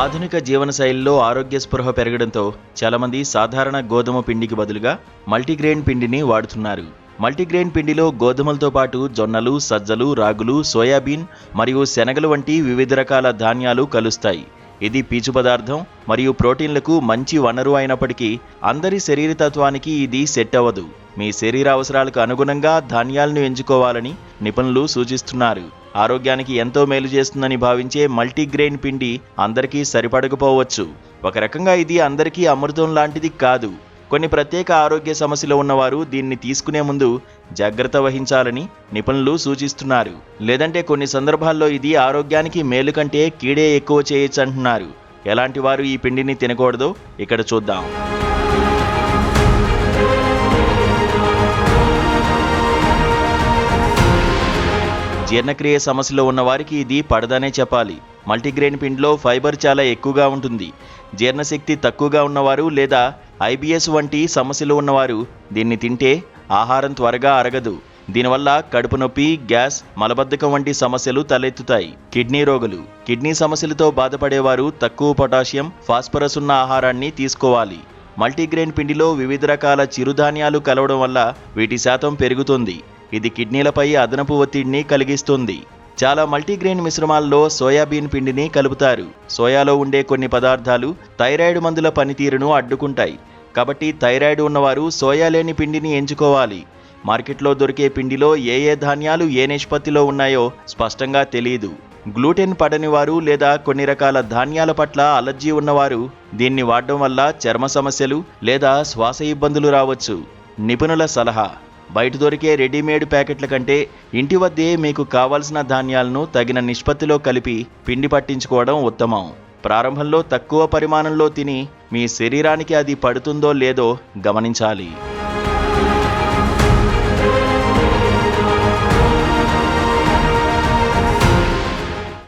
ఆధునిక జీవనశైలిలో ఆరోగ్య స్పృహ పెరగడంతో చాలామంది సాధారణ గోధుమ పిండికి బదులుగా మల్టీగ్రెయిన్ పిండిని వాడుతున్నారు. మల్టీగ్రెయిన్ పిండిలో గోధుమలతో పాటు జొన్నలు, సజ్జలు, రాగులు, సోయాబీన్ మరియు శనగలు వంటి వివిధ రకాల ధాన్యాలు కలుస్తాయి. ఇది పీచు పదార్థం మరియు ప్రోటీన్లకు మంచి వనరు అయినప్పటికీ అందరి శరీరతత్వానికి ఇది సెట్ అవ్వదు. మీ శరీర అవసరాలకు అనుగుణంగా ధాన్యాలను ఎంచుకోవాలని నిపుణులు సూచిస్తున్నారు. ఆరోగ్యానికి ఎంతో మేలు చేస్తుందని భావించే మల్టీగ్రెయిన్ పిండి అందరికీ సరిపడకపోవచ్చు. ఒక రకంగా ఇది అందరికీ అమృతం లాంటిది కాదు. కొన్ని ప్రత్యేక ఆరోగ్య సమస్యలు ఉన్నవారు దీన్ని తీసుకునే ముందు జాగ్రత్త వహించాలని నిపుణులు సూచిస్తున్నారు. లేదంటే కొన్ని సందర్భాల్లో ఇది ఆరోగ్యానికి మేలు కంటే కీడే ఎక్కువ చేయొచ్చు అంటున్నారు. ఎలాంటి వారు ఈ పిండిని తినకూడదో ఇక్కడ చూద్దాం. జీర్ణక్రియ సమస్యలో ఉన్నవారికి ఇది పడదనే చెప్పాలి. మల్టీగ్రెయిన్ పిండిలో ఫైబర్ చాలా ఎక్కువగా ఉంటుంది. జీర్ణశక్తి తక్కువగా ఉన్నవారు లేదా ఐబిఎస్ వంటి సమస్యలు ఉన్నవారు దీన్ని తింటే ఆహారం త్వరగా అరగదు. దీనివల్ల కడుపు నొప్పి, గ్యాస్, మలబద్ధకం వంటి సమస్యలు తలెత్తుతాయి. కిడ్నీ రోగులు, కిడ్నీ సమస్యలతో బాధపడేవారు తక్కువ పొటాషియం, ఫాస్ఫరస్ ఉన్న ఆహారాన్ని తీసుకోవాలి. మల్టీగ్రెయిన్ పిండిలో వివిధ రకాల చిరుధాన్యాలు కలవడం వల్ల వీటి శాతం పెరుగుతుంది. ఇది కిడ్నీలపై అదనపు ఒత్తిడిని కలిగిస్తుంది. చాలా మల్టీగ్రెయిన్ మిశ్రమాల్లో సోయాబీన్ పిండిని కలుపుతారు. సోయాలో ఉండే కొన్ని పదార్థాలు థైరాయిడ్ మందుల పనితీరును అడ్డుకుంటాయి. కాబట్టి థైరాయిడ్ ఉన్నవారు సోయా లేని పిండిని ఎంచుకోవాలి. మార్కెట్లో దొరికే పిండిలో ఏ ధాన్యాలు ఏ నిష్పత్తిలో ఉన్నాయో స్పష్టంగా తెలియదు. గ్లూటెన్ పడని వారు లేదా కొన్ని రకాల ధాన్యాల పట్ల అలర్జీ ఉన్నవారు దీన్ని వాడడం వల్ల చర్మ సమస్యలు లేదా శ్వాస ఇబ్బందులు రావచ్చు. నిపుణుల సలహా: బయట దొరికే రెడీమేడ్ ప్యాకెట్ల కంటే ఇంటి వద్దే మీకు కావాల్సిన ధాన్యాలను తగిన నిష్పత్తిలో కలిపి పిండి పట్టించుకోవడం ఉత్తమం. ప్రారంభంలో తక్కువ పరిమాణంలో తిని మీ శరీరానికి అది పడుతుందో లేదో గమనించాలి.